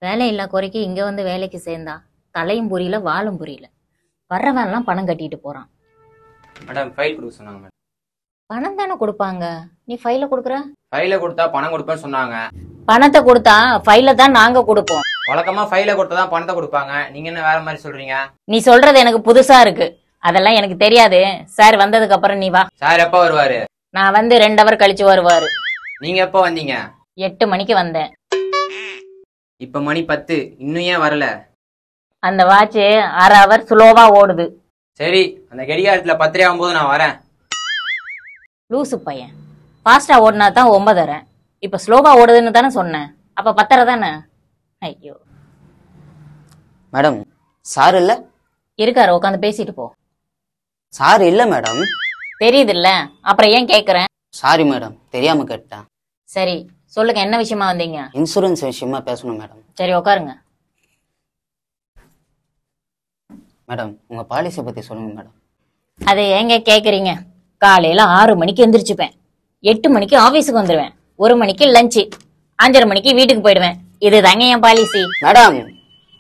வேலை இல்லா குறைக்கு இங்க வந்து வேலைக்கு சேர்ந்தா தலையும் புரியல வாழும் புரியல. வர்றவன்லாம் பணம் கட்டிட்டு போறான். மேடம் ஃபைல் கொடுக்க சொன்னாங்க மேடம். பணம் தானே கொடுப்பாங்க, நீ ஃபைல கொடுக்குற? ஃபைல கொடுத்தா பணம் கொடுப்பேன்னு சொன்னாங்க. பணத்தை கொடுத்தா ஃபைல தான் நாங்க கொடுப்போம். வழக்கமா ஃபைல கொடுத்தா தான் பணத்தை கொடுப்பாங்க, நீங்க என்ன வேற மாதிரி சொல்றீங்க? நீ சொல்றது எனக்கு புதுசா இருக்கு, அதெல்லாம் எனக்கு தெரியாது. சார் வந்ததுக்கு அப்புறம் நீ வா. சார் எப்ப வருவாரு? நான் வந்து 2 ஹவர் கழிச்சு வருவாரு. நீங்க எப்ப வந்தீங்க? 8 மணிக்கு வந்தேன். இப்ப மணி 10, இன்னும் ஏன் வரல? அந்த வாட்ச் 1/2 ஹவர் ஸ்லோவா ஓடுது. சரி, அந்த கடிகாரத்துல 10 ஆகும்போது நான் வரேன். லூசு பையன், ஃபாஸ்டா ஓடினா தான் 9:30. இப்ப ஸ்லோவா ஓடுதுன்னு தானே சொன்னேன், அப்ப 10:30 தானே? ஐயோ. மேடம் சார் இல்ல? இருக்காரு, உட்காந்து பேசிட்டு போ. சார் இல்ல மேடம். தெரியுது இல்ல, அப்புறம் ஏன் கேக்குறேன்? சாரி மேடம், தெரியாம கேட்டேன். சரி சொல்லுங்க, என்ன விஷயமா வந்தீங்க? இன்சூரன்ஸ் விஷயமா பேசணும் மேடம். சரி உட்காருங்க. மேடம் உங்க பாலிசி பத்தி சொல்லுங்க மேடம். அதை ஏங்க கேக்குறீங்க? காலையில 6 மணிக்கு எந்திரிச்சுப்பேன், 8 மணிக்கு ஆபீஸுக்கு வந்துருவேன், 1 மணிக்கு லஞ்சு, 5:30 மணிக்கு வீட்டுக்கு போயிடுவேன். இது தாங்க என் பாலிசி. மேடம்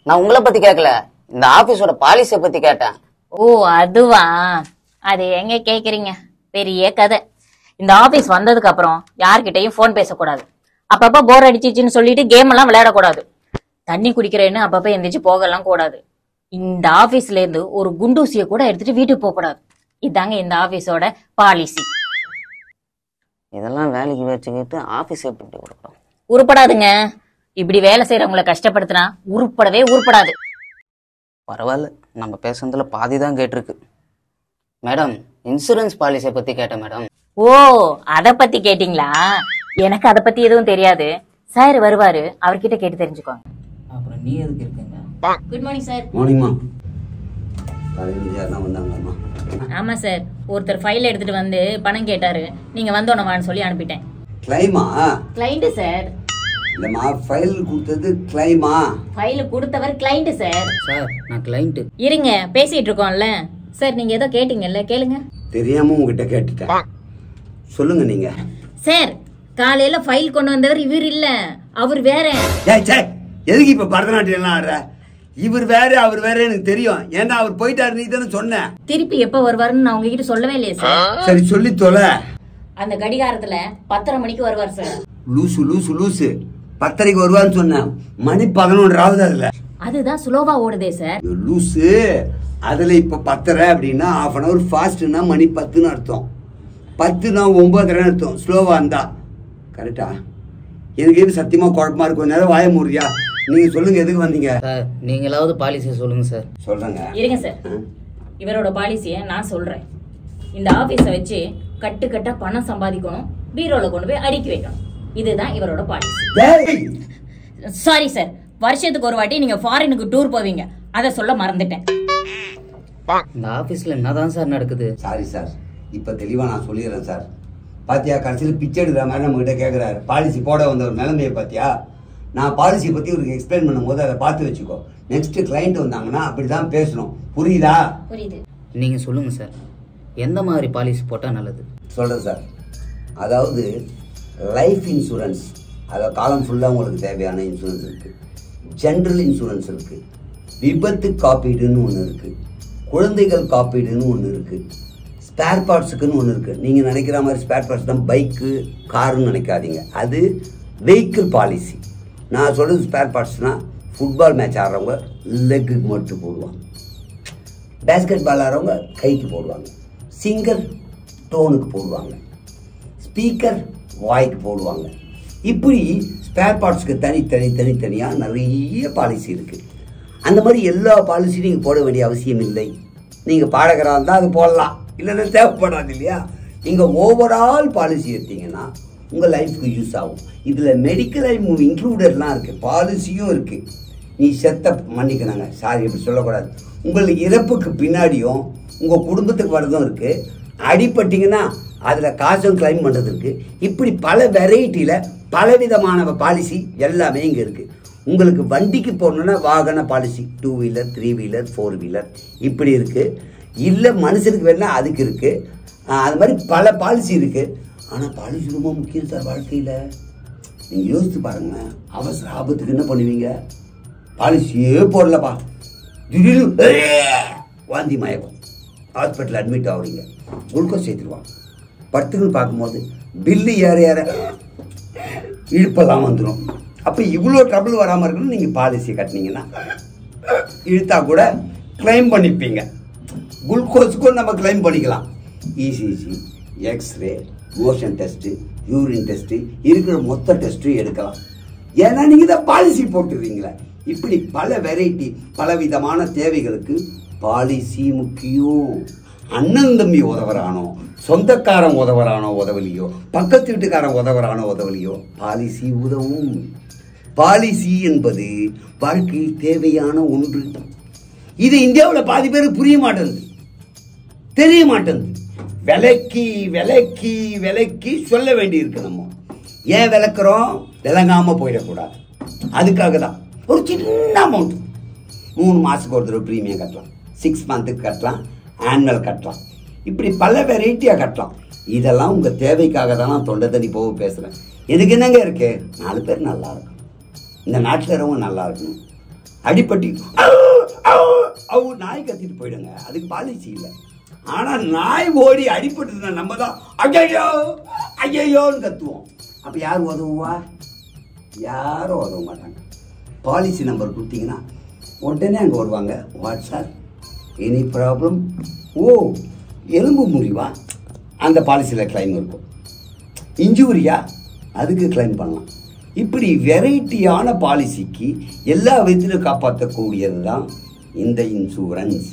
நான் உங்களை பத்தி கேட்கல, இந்த ஆபீஸோட பாலிசியை பத்தி கேட்டேன். ஓ அதுவா? அது எங்க கேக்குறீங்க? பெரிய கதை. இந்த ஆபீஸ் வந்ததுக்கு அப்புறம் யார்கிட்டயும் போன் பேசக்கூடாது, அப்பப்ப போர் அடிச்சிச்சுன்னு சொல்லிட்டு கேம் எல்லாம் விளையாடக்கூடாது, தண்ணி குடிக்கிறேன்னு அப்பப்ப எந்திரிச்சு போகலாம் கூடாது, இந்த ஆபீஸ்ல இருந்து ஒரு குண்டூசிய கூட எடுத்துட்டு வீட்டுக்கு போக கூடாது. இதாங்க இந்த ஆபீஸோட பாலிசி. இதெல்லாம் வேலைக்கு வச்சுக்கிட்டு ஆபீஸ் எப்படி கொடுக்கணும்? உருப்படாதுங்க. இப்படி வேலை செய்யறவங்களை கஷ்டப்படுத்தினா உருப்படவே உருப்படாது. பரவாயில்ல, நம்ம பேசுனதுல பாதி தான் கேட்டிருக்கு. மேடம் இன்சூரன்ஸ் பாலிசியை பத்தி கேட்டேன் மேடம். ஓ அத பத்தி கேட்டீங்களா? எனக்கு அத பத்தி எதுவும் தெரியாது. சார் வருவாரு, அவர்கிட்ட கேட்டு தெரிஞ்சுக்கோங்க. அப்புறம் நீ எதுக்கு இருக்கீங்க? Good morning sir. மார்னிங்மா. காலையில வந்தாங்கம்மா. ஆமா சார், ஒருத்தர் ஃபைல் எடுத்துட்டு வந்து பணம் கேட்டாரு, நீங்க வந்தோன வான்னு சொல்லி அனுப்பிட்டேன். கிளைமா? Client sir. இல்லம்மா, ஃபைல் கொடுத்தது கிளைமா? ஃபைல் கொடுத்தவர் கிளைண்ட் சார். சார் நான் கிளைண்ட். இருங்க பேசிட்டு இருக்கோம்ல சார், நீங்க ஏதோ கேட்டீங்கல்ல, கேளுங்க. தெரியாம உங்ககிட்ட கேட்டுட்டேன், சொல்லுங்க நீங்க. சார் காலையில ஃபைல் கொண்டு வந்தவர் இவர் இல்ல, அவர் வேற. எதுக்கு இப்ப பரதநாட்டியம் எல்லாம் ஆடுற? இவர் வேற அவர் வேற எனக்கு தெரியும், ஏன்னா அவர் போயிட்டாரு, நீ தானே சொன்ன. திருப்பி எப்ப வருவாருன்னு நான் உங்ககிட்ட சொல்லவே இல்லையே சார். சரி சொல்லி தொலை. அந்த கடிகாரத்துல 10:30 மணிக்கு வருவார் சார். லூசு லூசு லூசு, 10:30 வருவான்னு சொன்ன, மணி 11 அதுல. அதுதான் ஸ்லோவா ஓடுதே சார். லூசு, அதுல இப்ப 10:30 அப்படின்னா ½ an hour ஃபாஸ்ட்னா மணி 10ன்னு அர்த்தம், 10னா 9:30 அர்த்தம் ஸ்லோவா இருந்தா. கரெக்டா? எனக்கு இது சத்தியமா குழப்பமா இருக்கும், கொஞ்ச நேரம் வாய மூடியா. நீங்க சொல்லுங்க எதுக்கு வந்தீங்க? சார் நீங்களாவது பாலிசியை சொல்லுங்க சார். சொல்றேங்க. இருங்க சார், இவரோட பாலிசிய நான் சொல்றேன். இந்த ஆபீஸ வச்சு கட்டு கட்டா பணம் சம்பாதிக்கணும், பீரோல கொண்டு போய் அடுக்கி வைக்கணும், இதுதான் இவரோட பாலிசி. சாரி சார், வருஷத்துக்கு ஒரு வாட்டி நீங்க ஃபாரினுக்கு டூர் போவீங்க, அத சொல்ல மறந்துட்டேன். இந்த ஆபீஸ்ல என்னதான் சார் நடக்குது? சாரி சார், இப்ப தெளிவா நான் சொல்லிடுறேன் சார். பாத்தியா, கடைசியில் பிச்சை எடுக்கிற மாதிரி நம்ம கிட்ட கேட்கிறாரு. பாலிசி போட வந்த ஒரு நிலைமையை பாத்தியா? நான் பாலிசி பத்தி உங்களுக்கு எக்ஸ்பிளைன் பண்ணும் போது அதை பார்த்து வச்சுக்கோ. நெக்ஸ்ட் கிளைண்ட் வந்தாங்கன்னா அப்படிதான் பேசணும், புரியுதா? புரியுது. நீங்க சொல்லுங்க சார், எந்த மாதிரி பாலிசி போட்டா நல்லது? சொல்றேன் சார். அதாவது லைஃப் இன்சூரன்ஸ், அதாவது காலம் ஃபுல்லாக உங்களுக்கு தேவையான இன்சூரன்ஸ் இருக்குது. ஜென்ரல் இன்சூரன்ஸ் இருக்குது, விபத்து காப்பீடுன்னு ஒன்று இருக்குது, குழந்தைகள் காப்பீடுன்னு ஒன்று இருக்குது, ஸ்பேர் பார்ட்ஸுக்குன்னு ஒன்று இருக்குது. நீங்கள் நினைக்கிற மாதிரி ஸ்பேர் பார்ட்ஸ் தான் பைக்கு காருன்னு நினைக்காதீங்க, அது வெஹிக்கிள் பாலிசி. நான் சொல்கிறது ஸ்பேர் பார்ட்ஸ்னால் ஃபுட்பால் மேட்ச் ஆடுறவங்க லெக்குக்கு மட்டும் போடுவாங்க, பேஸ்கெட் பால் ஆடுறவங்க கைக்கு போடுவாங்க, சிங்கர் டோனுக்கு போடுவாங்க, ஸ்பீக்கர் வாய்க்கு போடுவாங்க. இப்படி ஸ்பேர் பார்ட்ஸ்க்கு தனியாக நிறைய பாலிசி இருக்குது. அந்த மாதிரி எல்லா பாலிசியும் நீங்கள் போட வேண்டிய அவசியம் இல்லை. நீங்கள் பாடகராக இருந்தால் அது போடலாம், இல்லைன்னா தேவைப்படாது இல்லையா? நீங்கள் ஓவரால் பாலிசி எடுத்தீங்கன்னா உங்கள் லைஃப்க்கு யூஸ் ஆகும். இதில் மெடிக்கல் இன்க்ளூடட்லாம் இருக்குது, பாலிசியும் இருக்குது. நீ செத்த மன்னிக்கிறாங்க, சாரி இப்படி சொல்லக்கூடாது, உங்களுக்கு இறப்புக்கு பின்னாடியும் உங்கள் குடும்பத்துக்கு வரதும் இருக்குது, அடிப்பட்டிங்கன்னா அதில் காசும் கிளைம் பண்ணுறது இருக்குது. இப்படி பல வெரைட்டியில் பலவிதமான பாலிசி எல்லாமே இங்கே இருக்குது. உங்களுக்கு வண்டிக்கு போகணுன்னா வாகன பாலிசி, 2 வீலர் 3 வீலர் 4 வீலர் இப்படி இருக்குது. இல்லை மனுஷனுக்கு வேணால் அதுக்கு இருக்குது. அது மாதிரி பல பாலிசி இருக்குது. ஆனால் பாலிசி ரொம்ப முக்கியம் சார் வாழ்க்கையில். நீங்கள் யோசித்து பாருங்கள், அவசர ஆபத்துக்கு என்ன பண்ணுவீங்க? பாலிசியே போடலப்பா, திடீர்னு வாந்தி மயக்கம், ஹாஸ்பிட்டல் அட்மிட் ஆகுறீங்க, குளுக்கோஸ் சேர்த்துருவான். படுத்துக்குன்னு பார்க்கும்போது பில்லு ஏற ஏற இழுப்பெல்லாம் வந்துடும். அப்போ இவ்வளோ ட்ரபிள் வராமல் இருக்கணும். நீங்கள் பாலிசி கட்டினீங்கன்னா இழுத்தா கூட கிளைம் பண்ணிப்பீங்க. குளுக்கோஸுக்கும் நம்ம கிளைம் பண்ணிக்கலாம். ECG, X-ray, motion test, urine test, இருக்கிற மொத்த டெஸ்ட்டும் எடுக்கலாம். ஏன்னா நீங்கள் தான் பாலிசி போட்டுருவீங்களே. இப்படி பல வெரைட்டி, பல விதமான தேவைகளுக்கு பாலிசி முக்கியம். அண்ணன் தம்பி உதவுறானோ, சொந்தக்காரன் உதவுறானோ உதவலையோ, பக்கத்து வீட்டுக்காரன் உதவுறானோ உதவலையோ, பாலிசி உதவும். பாலிசி என்பது வாழ்க்கையில் தேவையான ஒன்று. இது இந்தியாவில் பாதி பேருக்கு புரிய மாட்டேங்குது, தெரிய மாட்டேங்குது. விலைக்கு விலைக்கு விலைக்கு சொல்ல வேண்டியிருக்கு. நம்ம ஏன் விளக்குறோம்? விளங்காம போயிடக்கூடாது. அதுக்காக தான் ஒரு சின்ன அமௌண்ட், 3 மாதத்துக்கு ஒரு தடவை ப்ரீமியம் கட்டலாம், 6 மந்த்துக்கு கட்டலாம், ஆனுவல் கட்டலாம், இப்படி பல வெரைட்டியாக கட்டலாம். இதெல்லாம் உங்கள் தேவைக்காக தான் நான் தொண்டை தண்ணி போக பேசுகிறேன். எனக்கு என்னங்க இருக்கு? 4 பேர் நல்லா இருக்கும், இந்த நாட்டில் இருக்கவங்க நல்லா இருக்கணும். அடிப்பட்டி நாய் கத்திட்டு போயிடுங்க, அதுக்கு பாலிசி இல்லை. ஆனால் நாய் ஓடி அடிப்பட்டு நம்ம தான் ஐயோ ஐயோன்னு கத்துவோம். அப்போ யார் உதவுவா? யாரும் உதவ மாட்டாங்க. பாலிசி நம்பர் கொடுத்தீங்கன்னா உடனே அங்கே வருவாங்க. What sir, any problem? ஓ, எலும்பு முறிவா? அந்த பாலிசியில் கிளைம் இருக்கும். இன்ஜூரியா? அதுக்கு கிளைம் பண்ணலாம். இப்படி வெரைட்டியான பாலிசிக்கு எல்லா விதத்திலும் காப்பாற்றக்கூடியது தான் இந்த இன்சூரன்ஸ்.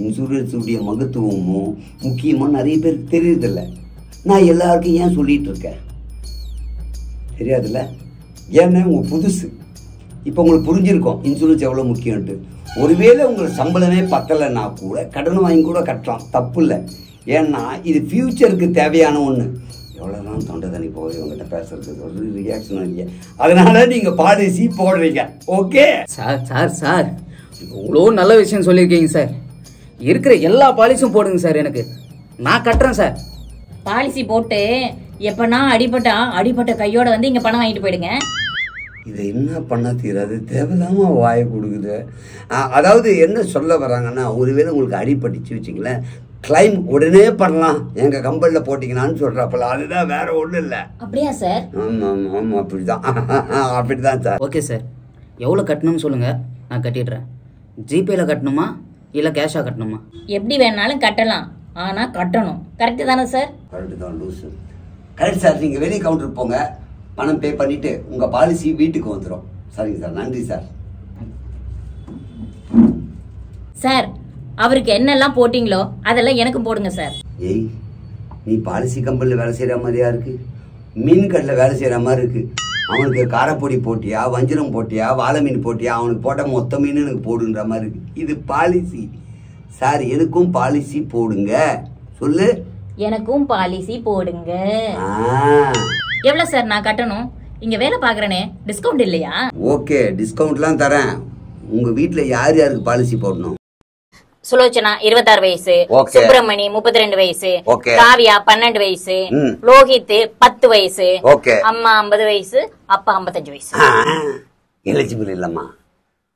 இன்சூரன்ஸுடைய மகத்துவமும் முக்கியமாக நிறைய பேருக்கு தெரியுதில்ல. நான் எல்லாருக்கும் ஏன் சொல்லிகிட்டு இருக்கேன் தெரியாதுல்ல? ஏன்னா உங்கள் புதுசு. இப்போ உங்களுக்கு புரிஞ்சிருக்கோம் இன்சூரன்ஸ் எவ்வளோ முக்கியம்ட்டு. ஒருவேளை உங்களுக்கு சம்பளமே பத்தலைன்னா கூட கடன் வாங்கி கூட கட்டலாம், தப்பு இல்லை. ஏன்னா இது ஃப்யூச்சருக்கு தேவையான ஒன்று. எவ்வளோதான் தொண்டை தண்ணி போகுது இவங்ககிட்ட பேசுறதுக்கு, ஒரு ரியாக்ஷனும் இல்லையா? அதனால நீங்கள் பாலிசி போடுறீங்க. ஓகே சார், சார், சார், இவ்வளோ நல்ல விஷயம் சொல்லியிருக்கீங்க சார். இருக்கிற எல்லா பாலிசியும் போடுங்க சார், எனக்கு நான் கட்டுறேன் சார். பாலிசி போட்டு எப்பனா அடிபட்ட கையோட வந்து இங்க பணம் வாங்கிட்டு போயிடுங்க. இதை என்ன பண்ண தீராது, தேவையில்லாம வாயை கொடுக்குது. அதாவது என்ன சொல்ல வராங்கன்னா, ஒருவேளை உங்களுக்கு அடிபட்டுச்சு வச்சுங்களேன், கிளைம் உடனே பண்ணலாம், எங்கள் கம்பெனியில் போட்டிங்கன்னான்னு சொல்கிறாப்பல. அதுதான், வேற ஒன்றும் இல்லை. அப்படியா சார்? ஆமாம் ஆமாம் ஆமாம், அப்படிதான் அப்படிதான் சார். ஓகே சார், எவ்வளோ கட்டணும்னு சொல்லுங்கள், நான் கட்டிடுறேன். ஜிபேயில் கட்டணுமா இல்லை கேஷாக கட்டணுமா? எப்படி வேணாலும் கட்டலாம், ஆனால் கட்டணும். கரெக்டு தானே சார்? கரெக்டு தான் லூசு. Correct sir. நீங்கள் வெளியே கவுண்டர் போங்க, பணம் பே பண்ணிவிட்டு உங்கள் பாலிசி வீட்டுக்கு வந்துடும். சரிங்க சார், நன்றி சார். சார், அவருக்கு என்னெல்லாம் போட்டிங்களோ அதெல்லாம் எனக்கும் போடுங்க சார். ஏய், நீ பாலிசி கம்பெனியில் வேலை செய்கிற மாதிரியா இருக்கு? மீன் கடையில் வேலை செய்கிற மாதிரி இருக்கு. அவனுக்கு காரப்பொடி போட்டியா, வஞ்சிரம் போட்டியா, வாழை மீன் போட்டியா, அவனுக்கு போட்ட மொத்த மீன் எனக்கு போடுன்ற மாதிரி இருக்கு. இது பாலிசி சார். எனக்கும் பாலிசி போடுங்க. சொல்லு. எனக்கும் பாலிசி போடுங்க. எவ்வளவு சார் நான் கட்டணும்? இங்க வேலை பாக்குறேனே, டிஸ்கவுண்ட் இல்லையா? ஓகே, டிஸ்கவுண்ட்லாம் தரேன். உங்க வீட்டுல யார் யாருக்கு பாலிசி போடணும்? சுலோச்சனா 26 வயசு, Okay. சுப்பிரமணி 32 வயசு, Okay. காவியா 12 வயசு, லோகித் 10 வயசு, ஓகே, அம்மா 50 வயசு, அப்பா 55 வயசு. எலிஜிபிள் இல்லம்மா.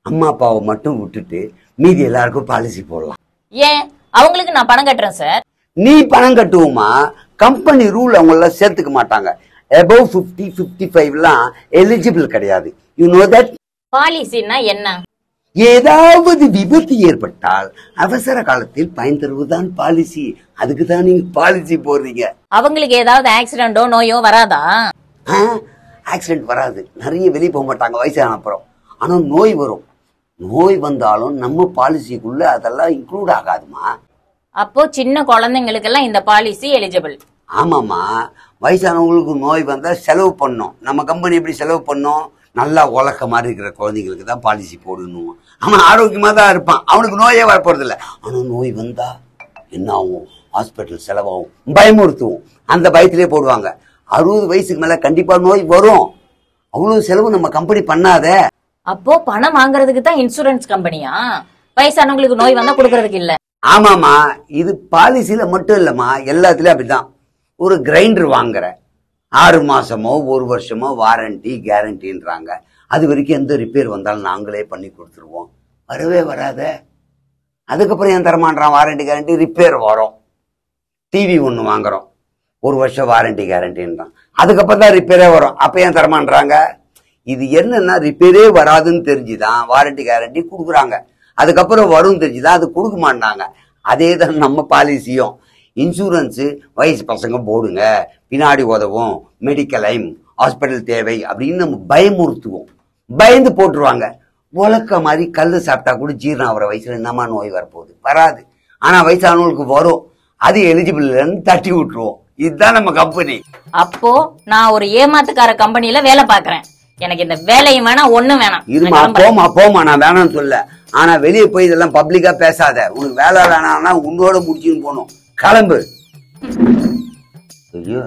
அம்மா அப்பாவை மட்டும் விட்டுட்டு மீதி எல்லாருக்கும் பாலிசி போடலாம். ஏன்? அவங்களுக்கு நான் பணம் கட்டுறேன் சார். நீ பணம் கட்டுவோமா? கம்பெனி ரூல் அவங்கள சேர்த்துக்க மாட்டாங்க. above 50, 55லாம் எலிஜிபிள் கிடையாது. You know that? பாலிசின்னா என்ன? ஏதாவது விபத்து ஏற்பட்டால் அவசர காலத்தில் பயன் தருவதுதான் பாலிசி. அதுக்கு தான் நீங்க பாலிசி போடுறீங்க. அவங்களுக்கு ஏதாவது ஆக்சிடென்டோ நோயோ வராதா? ஆக்சிடென்ட் வராது, நிறைய வெளியே போக மாட்டாங்க வயசான அப்புறம். ஆனா நோய் வரும். நோய் வந்தாலும் நம்ம பாலிசிக்குள்ள அதெல்லாம் இன்க்ளூட் ஆகாதுமா. அப்போ சின்ன குழந்தைங்களுக்கெல்லாம் இந்த பாலிசி எலிஜிபிள்? ஆமாமா, வயசானவங்களுக்கு நோய் வந்தா செலவு பண்ணோம். நம்ம கம்பெனி எப்படி செலவு பண்ணோம்? நல்லா உலக்க மாதிரி இருக்கிற குழந்தைங்களுக்கு தான் பாலிசி போடணும். அவன் ஆரோக்கியமா தான் இருப்பான், அவனுக்கு நோயே வரப்போறது இல்லை. ஆனா நோய் வந்தா என்ன ஆகும்? ஹாஸ்பிட்டல் செலவாகும், பயமுறுத்துவோம். அந்த பயத்திலே போடுவாங்க. 60 வயசுக்கு மேல கண்டிப்பா நோய் வரும். அவ்வளவு செலவு நம்ம கம்பெனி பண்ணாத. அப்போ பணம் வாங்குறதுக்கு தான் இன்சூரன்ஸ் கம்பெனியா? வயசானவங்களுக்கு நோய் வந்தா கொடுக்கறதுக்கு இல்ல? ஆமாமா, இது பாலிசியில மட்டும் இல்லம்மா, எல்லாத்துலயும் அப்படிதான். ஒரு கிரைண்டர் வாங்குற, 6 மாசமோ 1 வருஷமோ வாரண்டி கேரண்டின்றாங்க. அது வரைக்கும் எந்த ரிப்பேர் வந்தாலும் நாங்களே பண்ணி கொடுத்துருவோம். வரவே வராத. அதுக்கப்புறம் ஏன் தரமாட்டான் வாரண்டி கேரண்டி? ரிப்பேர் வரும். டிவி ஒன்று வாங்குறோம், 1 வருஷம் வாரண்டி கேரண்டின்றான். அதுக்கப்புறம் தான் ரிப்பேரே வரும். அப்ப ஏன் தரமாட்டாங்க? இது என்னன்னா ரிப்பேரே வராதுன்னு தெரிஞ்சுதான் வாரண்டி கேரண்டி கொடுக்குறாங்க. அதுக்கப்புறம் வரும் தெரிஞ்சுதான் அது கொடுக்க மாட்டாங்க. அதே தான் நம்ம பாலிசியும். இன்சூரன்ஸு வயசு பசங்க போடுங்க, பின்னாடி உதவும், மெடிக்கல் லைம், ஹாஸ்பிட்டல் தேவை அப்படின்னு நம்ம பயமுறுத்துவோம். பயந்து போட்டுருவாங்க. உலக்க மாதிரி கல் சாப்பிட்டா கூட ஜீரணம் ஆகிற வயசுல என்னமா நோய் வரப்போகுது? வராது. ஆனா வயசானவங்களுக்கு வரும். அது எலிஜிபிள் தட்டி விட்டுருவோம். இதுதான் நம்ம கம்பெனி. அப்போ நான் ஒரு ஏமாத்துக்கார கம்பெனில வேலை பாக்குறேன். எனக்கு இந்த வேலையும் வேணாம், ஒண்ணும் வேணாம். இருமா, போமா, நான் வேணாம்னு சொல்ல. ஆனா வெளியே போய் இதெல்லாம் பப்ளிக்கா பேசாத. உனக்கு வேலை வேணாம்னா உன்னோட முடிச்சுன்னு போகணும். கிளம்பு. ஐயோ.